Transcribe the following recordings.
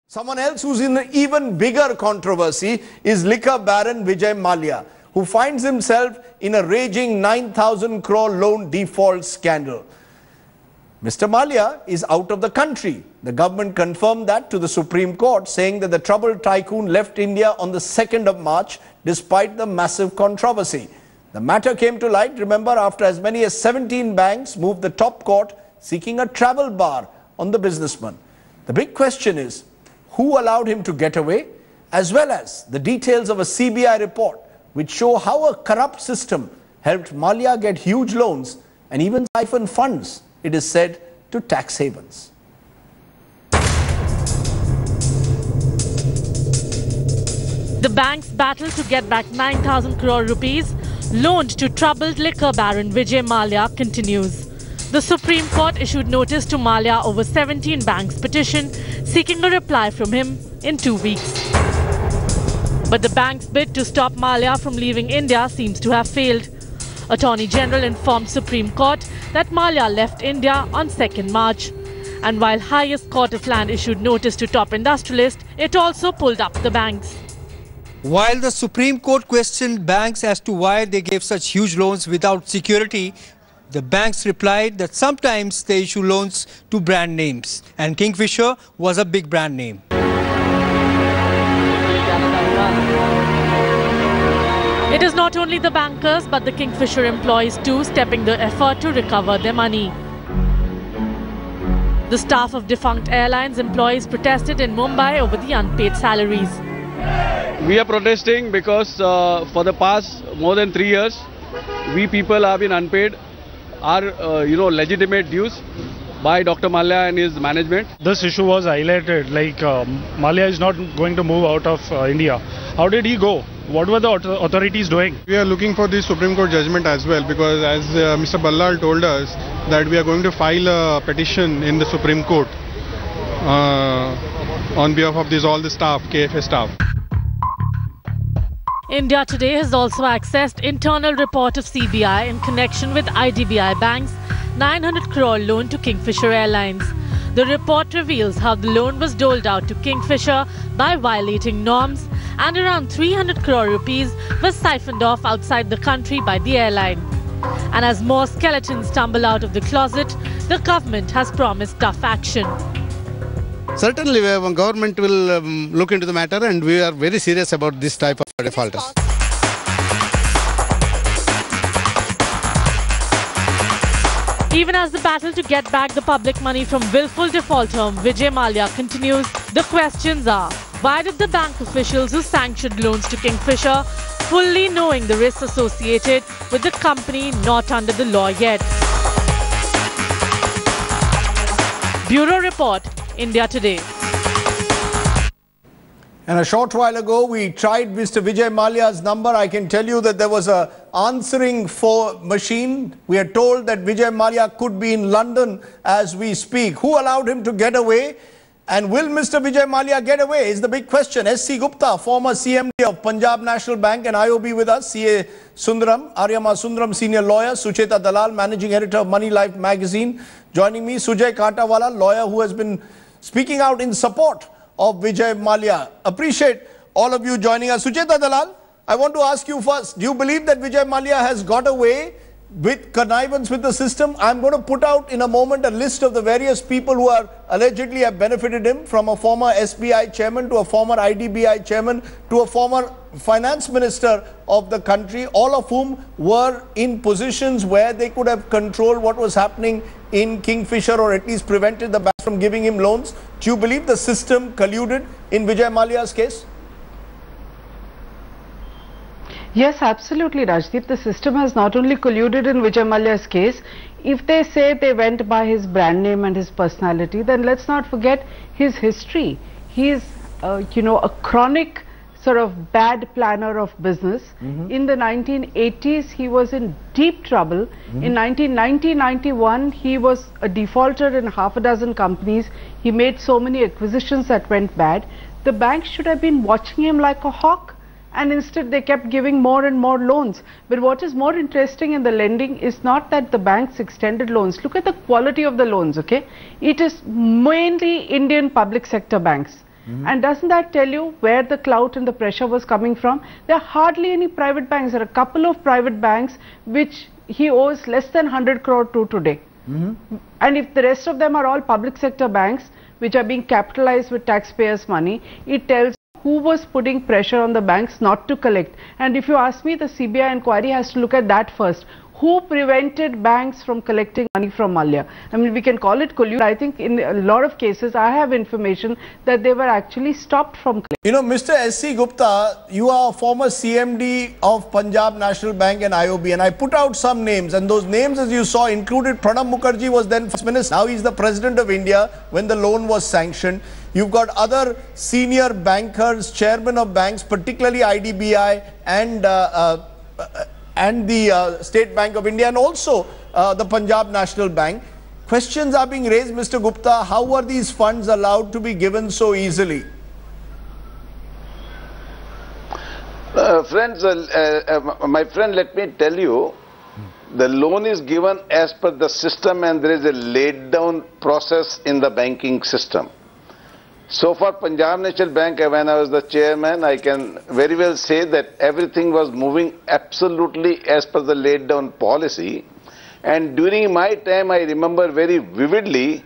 Someone else who's in an even bigger controversy is liquor baron Vijay Mallya, who finds himself in a raging 9,000 crore loan default scandal. Mr. Mallya is out of the country. The government confirmed that to the Supreme Court, saying that the troubled tycoon left India on the 2nd of March despite the massive controversy. The matter came to light, remember, after as many as 17 banks moved the top court seeking a travel bar on the businessman. The big question is, who allowed him to get away, as well as the details of a CBI report which show how a corrupt system helped Mallya get huge loans and even siphon funds, it is said, to tax havens. The bank's battle to get back 9,000 crore rupees loaned to troubled liquor baron Vijay Mallya continues. The Supreme Court issued notice to Mallya over 17 banks' petition, seeking a reply from him in 2 weeks. But the bank's bid to stop Mallya from leaving India seems to have failed. Attorney General informed Supreme Court that Mallya left India on 2nd March. And while highest court of land issued notice to top industrialists, it also pulled up the banks. While the Supreme Court questioned banks as to why they gave such huge loans without security, the banks replied that sometimes they issue loans to brand names, and Kingfisher was a big brand name. It is not only the bankers but the Kingfisher employees too stepping the effort to recover their money. The staff of defunct airlines employees protested in Mumbai over the unpaid salaries. We are protesting because for the past more than 3 years, we people have been unpaid our legitimate dues by Dr. Mallya and his management. This issue was highlighted, like Mallya is not going to move out of India. How did he go? What were the authorities doing? We are looking for the Supreme Court judgment as well, because as Mr. Ballal told us that we are going to file a petition in the Supreme Court on behalf of all the staff, KFA staff. India Today has also accessed internal report of CBI in connection with IDBI Bank's 900 crore loan to Kingfisher Airlines. The report reveals how the loan was doled out to Kingfisher by violating norms, and around 300 crore rupees was siphoned off outside the country by the airline. And as more skeletons tumble out of the closet, the government has promised tough action. Certainly, government will look into the matter, and we are very serious about this type of defaulters. Even as the battle to get back the public money from willful defaulter Vijay Mallya continues, the questions are, why did the bank officials who sanctioned loans to Kingfisher, fully knowing the risks associated with the company not under the law yet? Bureau Report, India Today. And a short while ago, we tried Mr. Vijay Mallya's number. I can tell you that there was an answering machine. We are told that Vijay Mallya could be in London as we speak. Who allowed him to get away? And will Mr. Vijay Mallya get away is the big question. S.C. Gupta, former CMD of Punjab National Bank and IOB with us. C.A. Sundaram, Aryama Sundaram, senior lawyer. Sucheta Dalal, managing editor of Money Life magazine. Joining me, Sujay Katawala, lawyer who has been speaking out in support of Vijay Mallya. Appreciate all of you joining us. Sucheta Dalal, I want to ask you first, do you believe that Vijay Mallya has got away with connivance with the system? I'm going to put out in a moment a list of the various people who are allegedly have benefited him, from a former SBI chairman to a former IDBI chairman to a former finance minister of the country, all of whom were in positions where they could have controlled what was happening in Kingfisher, or at least prevented the bank from giving him loans. Do you believe the system colluded in Vijay Mallya's case? Yes, absolutely, Rajdeep. The system has not only colluded in Vijay Mallya's case. If they say they went by his brand name and his personality, then let's not forget his history. He is, a chronic sort of bad planner of business. In the 1980s, he was in deep trouble. In 1990-91, he was a defaulter in half a dozen companies. He made so many acquisitions that went bad. The bank should have been watching him like a hawk, and instead they kept giving more and more loans. But what is more interesting in the lending is not that the banks extended loans. Look at the quality of the loans, okay? It is mainly Indian public sector banks. And doesn't that tell you where the clout and the pressure was coming from? There are hardly any private banks. There are a couple of private banks which he owes less than 100 crore to today. And if the rest of them are all public sector banks which are being capitalized with taxpayers' money, it tells who was putting pressure on the banks not to collect. And if you ask me, the CBI inquiry has to look at that first. Who prevented banks from collecting money from Mallya? I mean, we can call it collusion. I think in a lot of cases, I have information that they were actually stopped from collecting. You know, Mr. S.C. Gupta, you are a former CMD of Punjab National Bank and IOB, and I put out some names, and those names, as you saw, included Pranab Mukherjee was then First Minister. Now he's the President of India when the loan was sanctioned. You've got other senior bankers, chairmen of banks, particularly IDBI and the State Bank of India, and also the Punjab National Bank. Questions are being raised, Mr. Gupta, how are these funds allowed to be given so easily? My friend, let me tell you, the loan is given as per the system, and there is a laid down process in the banking system. So for Punjab National Bank, when I was the chairman, I can very well say that everything was moving absolutely as per the laid down policy. And during my time, I remember very vividly,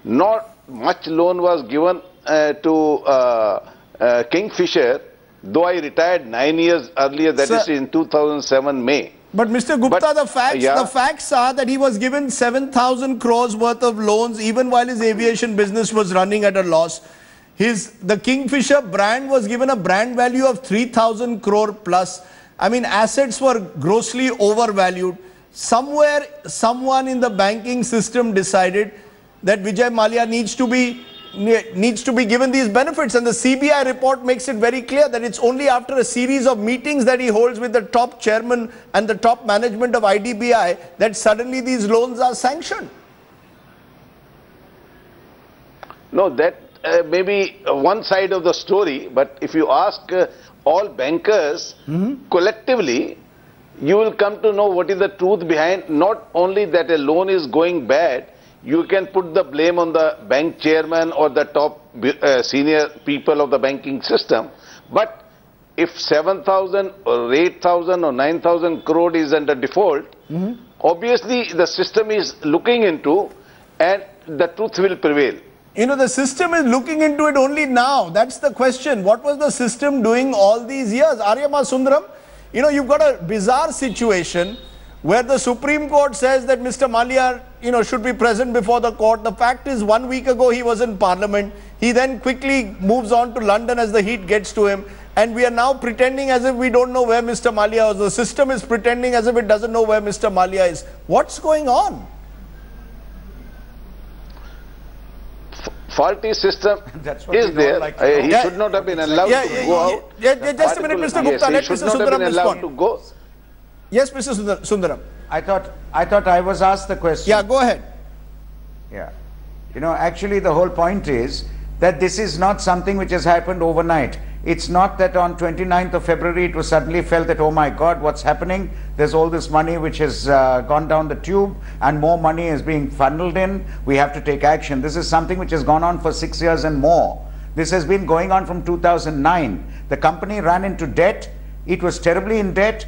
not much loan was given to Kingfisher, though I retired 9 years earlier, that is in 2007 May. But Mr. Gupta, the facts are that he was given 7,000 crores worth of loans even while his aviation business was running at a loss. The Kingfisher brand was given a brand value of 3,000 crore plus. I mean, assets were grossly overvalued. Somewhere, someone in the banking system decided that Vijay Mallya needs to be given these benefits, and the CBI report makes it very clear that it's only after a series of meetings that he holds with the top chairman and the top management of IDBI that suddenly these loans are sanctioned. No, that may be one side of the story, but if you ask all bankers collectively, you will come to know what is the truth behind not only that a loan is going bad. You can put the blame on the bank chairman or the top senior people of the banking system. But if 7,000 or 8,000 or 9,000 crore is under default, obviously the system is looking into, and the truth will prevail. You know, the system is looking into it only now. That's the question. What was the system doing all these years? Aryama Sundaram, you know, you've got a bizarre situation where the Supreme Court says that Mr. Mallya, you know, should be present before the court. The fact is, 1 week ago he was in Parliament. He then quickly moves on to London as the heat gets to him. And we are now pretending as if we don't know where Mr. Mallya is. The system is pretending as if it doesn't know where Mr. Mallya is. What's going on? Faulty system is there. He should not have been allowed to go out. Just a minute, Mr. Gupta. Let Mr. Sundaram respond. To go. Yes, Mr. Sundaram. I thought I was asked the question. Yeah, go ahead. Yeah. You know, actually the whole point is that this is not something which has happened overnight. It's not that on 29th of February it was suddenly felt that, oh my God, what's happening? There's all this money which has gone down the tube and more money is being funneled in. We have to take action. This is something which has gone on for 6 years and more. This has been going on from 2009. The company ran into debt. It was terribly in debt,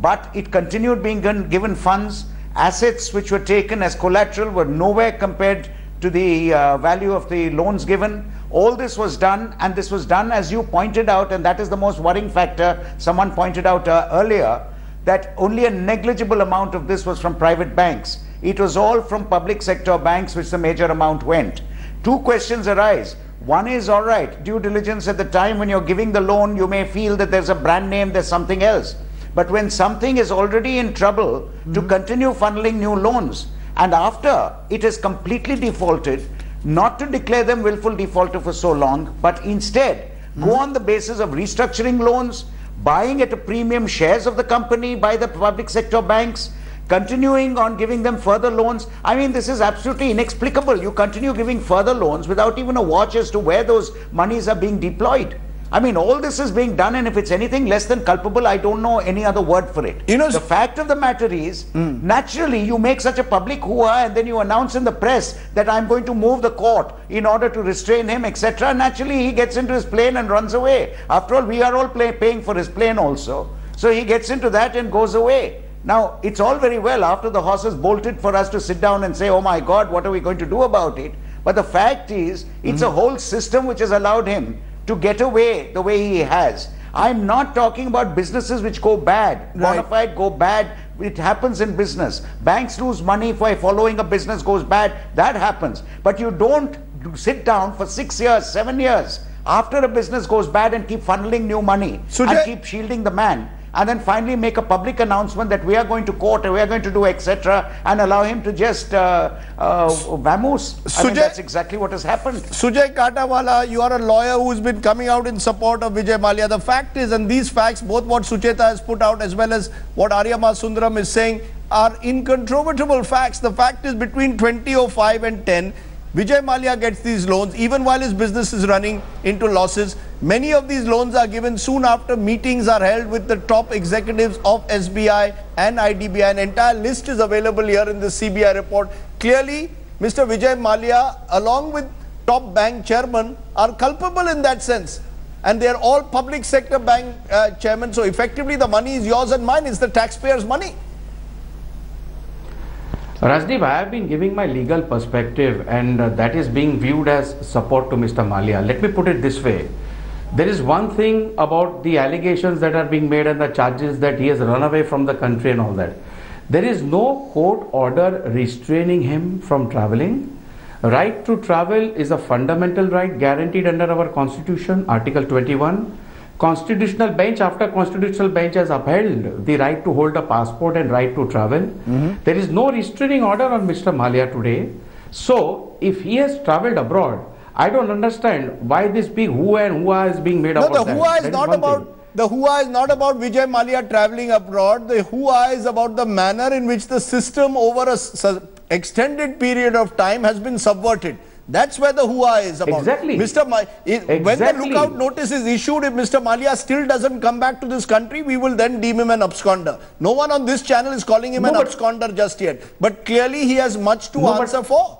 but it continued being given funds. Assets which were taken as collateral were nowhere compared to the value of the loans given. All this was done, and this was done, as you pointed out, and that is the most worrying factor. Someone pointed out earlier that only a negligible amount of this was from private banks. It was all from public sector banks, which the major amount went. Two questions arise. One is, all right, due diligence at the time when you're giving the loan, you may feel that there's a brand name, there's something else. But when something is already in trouble, to continue funneling new loans, and after it is completely defaulted, not to declare them willful defaulter for so long, but instead go on the basis of restructuring loans, buying at a premium shares of the company by the public sector banks, continuing on giving them further loans. I mean, this is absolutely inexplicable. You continue giving further loans without even a watch as to where those monies are being deployed. I mean, all this is being done, and if it's anything less than culpable, I don't know any other word for it. You know, the fact of the matter is, naturally, you make such a public hoo-ha, and then you announce in the press that I'm going to move the court in order to restrain him, etc. Naturally, he gets into his plane and runs away. After all, we are all paying for his plane also. So he gets into that and goes away. Now, it's all very well after the horse has bolted for us to sit down and say, oh my God, what are we going to do about it? But the fact is, it's a whole system which has allowed him to get away the way he has. I'm not talking about businesses which go bad, bona fide go bad. It happens in business. Banks lose money for following a business goes bad. That happens. But you don't sit down for 6 years, 7 years after a business goes bad and keep funneling new money and keep shielding the man, and then finally make a public announcement that we are going to court and we are going to do etc. and allow him to just vamoose. I mean, that's exactly what has happened. Sujay Katawala, you are a lawyer who's been coming out in support of Vijay Mallya. The fact is, and these facts, both what Sucheta has put out as well as what Aryama Sundaram is saying, are incontrovertible facts. The fact is, between 2005 and 10, Vijay Mallya gets these loans even while his business is running into losses. Many of these loans are given soon after meetings are held with the top executives of SBI and IDBI. An entire list is available here in the CBI report. Clearly, Mr. Vijay Mallya, along with top bank chairman, are culpable in that sense. And they are all public sector bank chairmen. So effectively, the money is yours and mine. It's the taxpayers' money. Rajdeep, I have been giving my legal perspective, and that is being viewed as support to Mr. Mallya. Let me put it this way. There is one thing about the allegations that are being made and the charges that he has run away from the country and all that. There is no court order restraining him from traveling. Right to travel is a fundamental right guaranteed under our constitution, Article 21. Constitutional bench after constitutional bench has upheld the right to hold a passport and right to travel. There is no restraining order on Mr. Mallya today. So, if he has travelled abroad, I don't understand why this big hoo and hoo-ha is being made about that. The hoo-ha is not about the hoo-ha is not about Vijay Mallya travelling abroad. The hoo-ha is about the manner in which the system over a extended period of time has been subverted. That's where the hoo-ha is about. Exactly. When the lookout notice is issued, if Mr. Mallya still doesn't come back to this country, we will then deem him an absconder. No one on this channel is calling him an absconder just yet. But clearly he has much to answer for.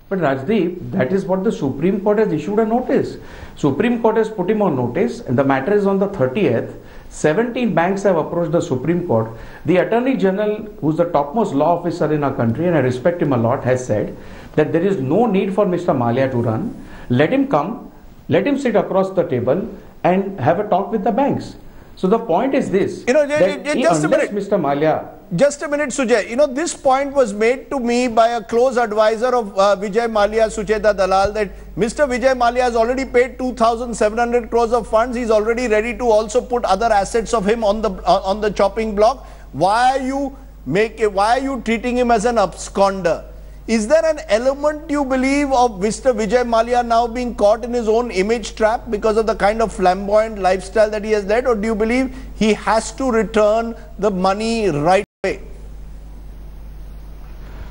But Rajdeep, that is what the Supreme Court has issued a notice. Supreme Court has put him on notice, and the matter is on the 30th. 17 banks have approached the Supreme Court. The Attorney General, who's the topmost law officer in our country, and I respect him a lot, has said that there is no need for Mr. Mallya to run. Let him come, let him sit across the table and have a talk with the banks. So the point is this, just a minute. Mr. Mallya... Just a minute, Sujay. This point was made to me by a close advisor of Vijay Mallya, Sucheta Dalal, that Mr. Vijay Mallya has already paid 2,700 crores of funds. He's already ready to also put other assets of him on the chopping block. Why are you treating him as an absconder? Is there an element, you believe, of Mr. Vijay Mallya now being caught in his own image trap because of the kind of flamboyant lifestyle that he has led? Or do you believe he has to return the money right away?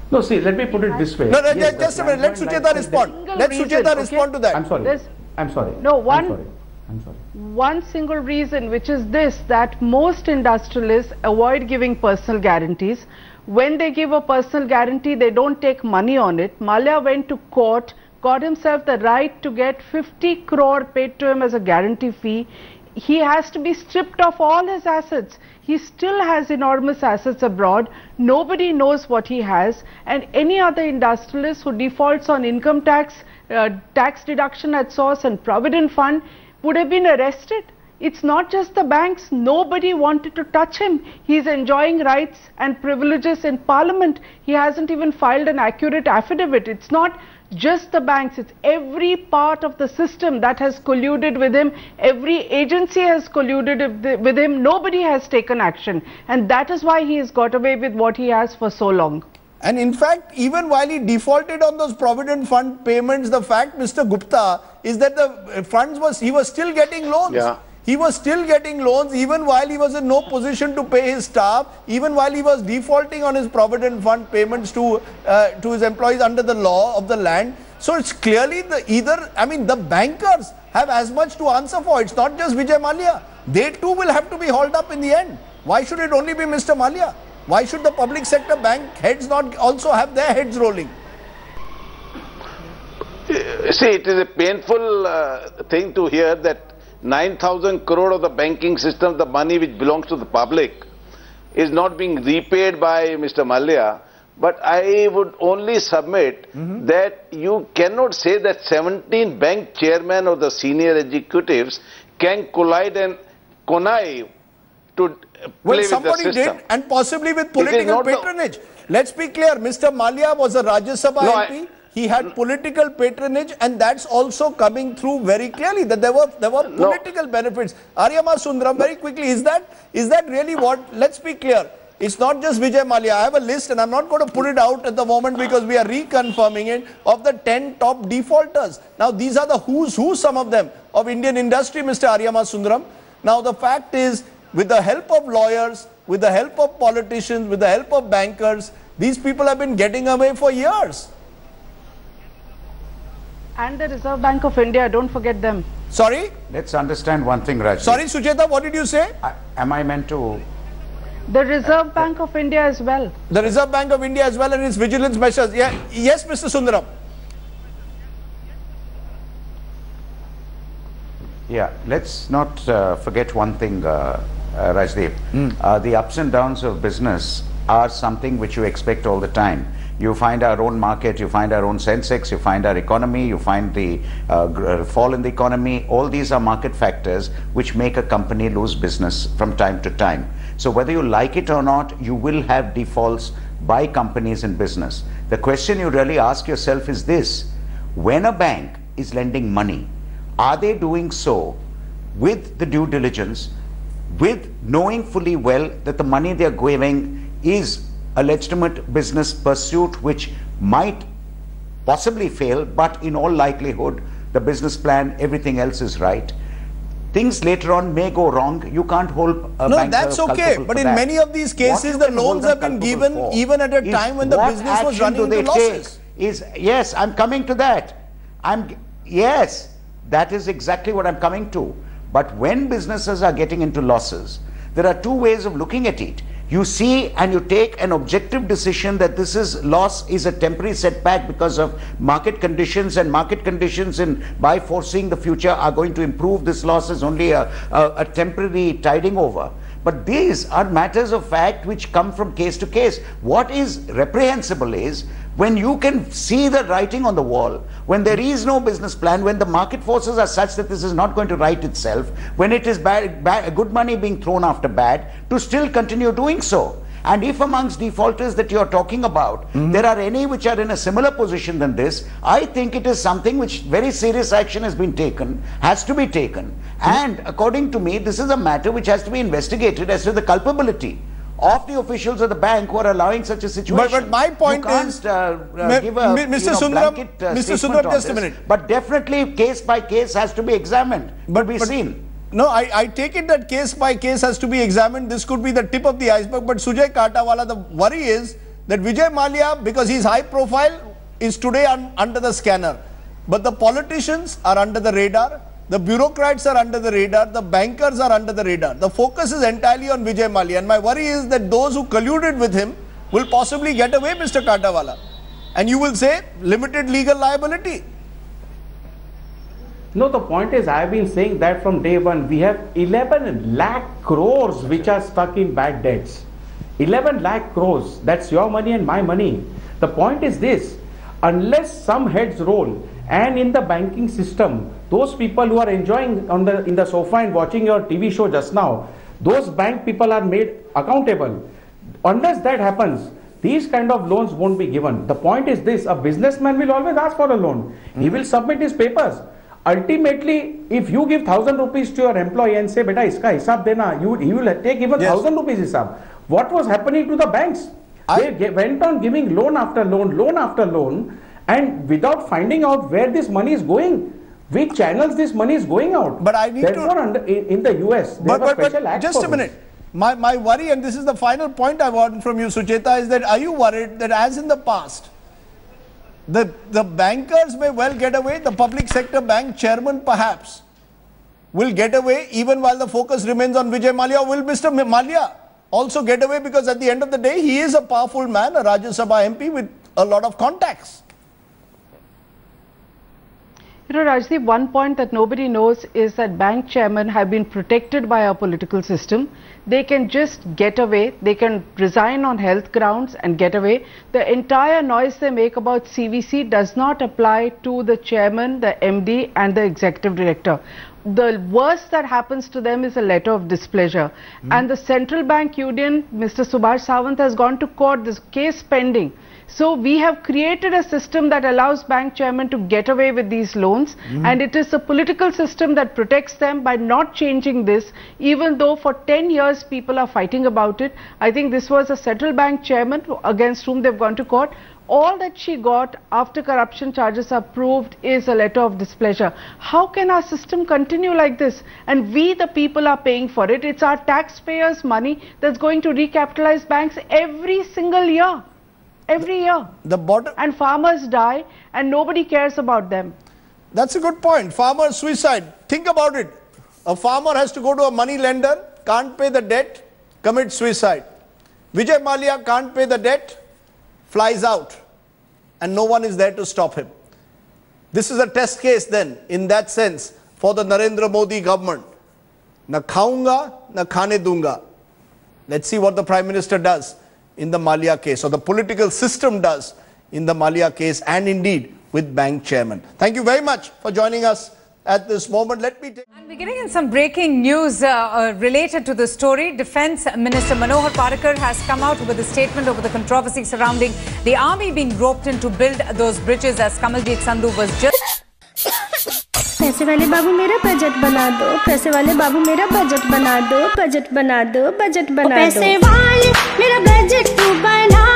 No, see, let me put it this way. No, just a minute. Let Sucheta respond. Let Sucheta respond to that. I'm sorry. I'm sorry. No, I'm sorry. One single reason, which is this, that most industrialists avoid giving personal guarantees. When they give a personal guarantee, they don't take money on it. Mallya went to court, got himself the right to get 50 crore paid to him as a guarantee fee. He has to be stripped of all his assets. He still has enormous assets abroad. Nobody knows what he has. And any other industrialist who defaults on income tax, tax deduction at source and provident fund would have been arrested. It's not just the banks. Nobody wanted to touch him. He's enjoying rights and privileges in Parliament. He hasn't even filed an accurate affidavit. It's not just the banks. It's every part of the system that has colluded with him. Every agency has colluded with him. Nobody has taken action. And that is why he has got away with what he has for so long. And in fact, even while he defaulted on those provident fund payments, the fact, Mr. Gupta, is that the funds he was still getting loans. Yeah. He was still getting loans even while he was in no position to pay his staff, even while he was defaulting on his provident fund payments to his employees under the law of the land. So it's clearly the bankers have as much to answer for. It's not just Vijay Mallya. They too will have to be hauled up in the end. Why should it only be Mr. Mallya? Why should the public sector bank heads not also have their heads rolling? See, it is a painful thing to hear that 9,000 crore of the banking system, the money which belongs to the public, is not being repaid by Mr. Mallya. But I would only submit that you cannot say that 17 bank chairmen or the senior executives can collide and connive to play with the system. Somebody did, and possibly with political patronage. Let's be clear, Mr. Mallya was a Rajya Sabha MP. He had political patronage, and that's also coming through very clearly, that there were political benefits. Aryama Sundaram, very quickly, is that really what? Let's be clear. It's not just Vijay Mallya. I have a list, and I'm not going to put it out at the moment because we are reconfirming it, of the 10 top defaulters. Now, these are the who's who, some of them, of Indian industry, Mr. Aryama Sundaram. Now, the fact is, with the help of lawyers, with the help of politicians, with the help of bankers, these people have been getting away for years. And the Reserve Bank of India, don't forget them. Sorry? Let's understand one thing, Rajdeep. Sorry, Sucheta, what did you say? Am I meant to... The Reserve Bank of India as well. The Reserve Bank of India as well, and its vigilance measures. Yeah. Yes, Mr. Sundaram. Yeah, let's not forget one thing, Rajdeep. The ups and downs of business are something which you expect all the time. You find our own market, you find our own Sensex, you find our economy, you find the fall in the economy. All these are market factors which make a company lose business from time to time. So whether you like it or not, you will have defaults by companies in business. The question you really ask yourself is this: when a bank is lending money, are they doing so with the due diligence, with knowing fully well that the money they are giving is a legitimate business pursuit which might possibly fail, but in all likelihood the business plan, everything else is right? Things later on may go wrong. You can't hold a banker. No, that's okay. But in many of these cases, the loans have been given even at a time when the business was running into losses. Yes, I'm coming to that. Yes, that is exactly what I'm coming to. But when businesses are getting into losses, there are two ways of looking at it. You see and you take an objective decision that this loss is a temporary setback because of market conditions, and market conditions by foreseeing the future are going to improve. This loss is only a temporary tiding over. But these are matters of fact which come from case to case. What is reprehensible is when you can see the writing on the wall, when there is no business plan, when the market forces are such that this is not going to right itself, when it is good money being thrown after bad, to still continue doing so. And if amongst defaulters that you are talking about, there are any which are in a similar position than this, I think it is something which very serious action has been taken, has to be taken. And according to me, this is a matter which has to be investigated as to the culpability of the officials of the bank who are allowing such a situation. But my point is, Mr. Sundaram, just a minute. But definitely case by case has to be examined, but be seen. No, I take it that case by case has to be examined. This could be the tip of the iceberg. But Sujay Katawala, the worry is that Vijay Mallya, because he's high profile, is today under the scanner. But the politicians are under the radar. The bureaucrats are under the radar. The bankers are under the radar. The focus is entirely on Vijay Mallya. And my worry is that those who colluded with him will possibly get away, Mr. Katawala. And you will say limited legal liability. No, the point is, I have been saying that from day one. We have 11 lakh crores which are stuck in bad debts. 11 lakh crores. That's your money and my money. The point is this: unless some heads roll, and in the banking system, those people who are enjoying in the sofa and watching your TV show just now, those bank people are made accountable. Unless that happens, these kind of loans won't be given. The point is this: a businessman will always ask for a loan. He will submit his papers. Ultimately, if you give 1,000 rupees to your employee and say, "Beta, iska hisab dena," he will take even 1,000 rupees hisab. What was happening to the banks? They went on giving loan after loan, loan after loan, and without finding out where this money is going, which channels this money is going out. But I need in the US, but just a minute. My worry, and this is the final point I want from you, Sucheta, is that are you worried that as in the past, The bankers may well get away, the public sector bank chairman perhaps will get away even while the focus remains on Vijay Mallya. Will Mr. Mallya also get away, because at the end of the day he is a powerful man, a Rajya Sabha MP with a lot of contacts? You know, Rajdeep, one point that nobody knows is that bank chairmen have been protected by our political system. They can just get away. They can resign on health grounds and get away. The entire noise they make about CVC does not apply to the chairman, the MD and the executive director. The worst that happens to them is a letter of displeasure. And the Central Bank Union, Mr. Subhash Sawant, has gone to court, this case pending. So we have created a system that allows bank chairmen to get away with these loans, and it is the political system that protects them by not changing this, even though for 10 years people are fighting about it. I think this was a Central Bank chairman against whom they've gone to court. All that she got after corruption charges are proved is a letter of displeasure. How can our system continue like this? And we, the people, are paying for it. It's our taxpayers' money that's going to recapitalize banks every single year. Every year. And farmers die and nobody cares about them. That's a good point. Farmer suicide. Think about it. A farmer has to go to a money lender, can't pay the debt, commits suicide. Vijay Mallya can't pay the debt, flies out, and no one is there to stop him. This is a test case then, in that sense, for the Narendra Modi government. Na khaunga, na khane dunga. Let's see what the Prime Minister does in the Mallya case, or the political system does in the Mallya case, and indeed with bank chairman. Thank you very much for joining us at this moment. Let me take... And we're getting in some breaking news related to the story. Defence Minister Manohar Parrikar has come out with a statement over the controversy surrounding the army being roped in to build those bridges, as Kamaljeet Sandhu was just... पैसे वाले बाबू मेरा budget बना दो, पैसे वाले बाबू मेरा budget बना दो, बजट बना दो, बजट बना दो, पैसे वाले मेरा बजट तू बना